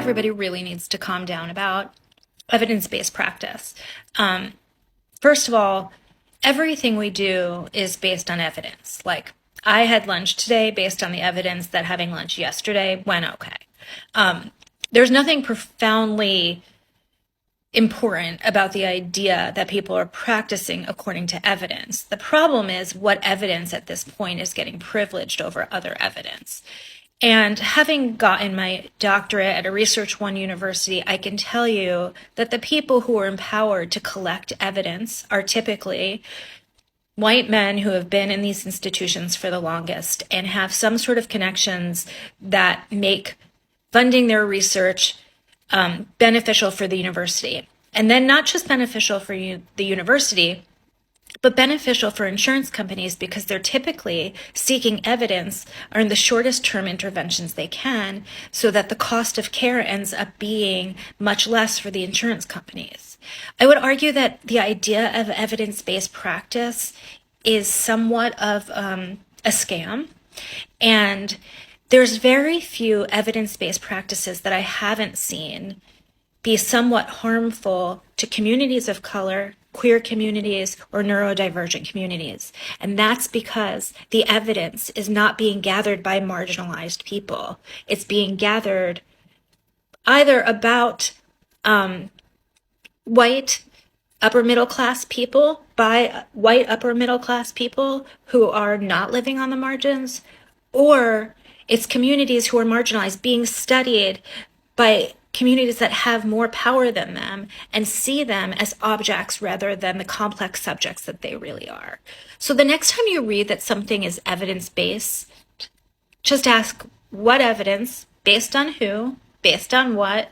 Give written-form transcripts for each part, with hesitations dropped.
everybody really needs to calm down about evidence-based practice. First of all, everything we do is based on evidence. Like, I had lunch today based on the evidence that having lunch yesterday went okay. There's nothing profoundly important about the idea that people are practicing according to evidence. The problem is what evidence at this point is getting privileged over other evidence. And having gotten my doctorate at a Research One university, I can tell you that the people who are empowered to collect evidence are typically white men who have been in these institutions for the longest and have some sort of connections that make funding their research beneficial for the university. And then not just beneficial for the university, but beneficial for insurance companies because they're typically seeking evidence or in the shortest term interventions they can so that the cost of care ends up being much less for the insurance companies. I would argue that the idea of evidence-based practice is somewhat of a scam, and there's very few evidence-based practices that I haven't seen be somewhat harmful to communities of color, queer communities, or neurodivergent communities. And that's because the evidence is not being gathered by marginalized people. It's being gathered either about white upper middle class people by white upper middle class people who are not living on the margins, or it's communities who are marginalized being studied by communities that have more power than them and see them as objects rather than the complex subjects that they really are. So the next time you read that something is evidence-based, just ask what evidence, based on who, based on what,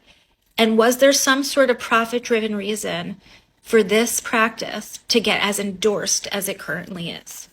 and was there some sort of profit-driven reason for this practice to get as endorsed as it currently is?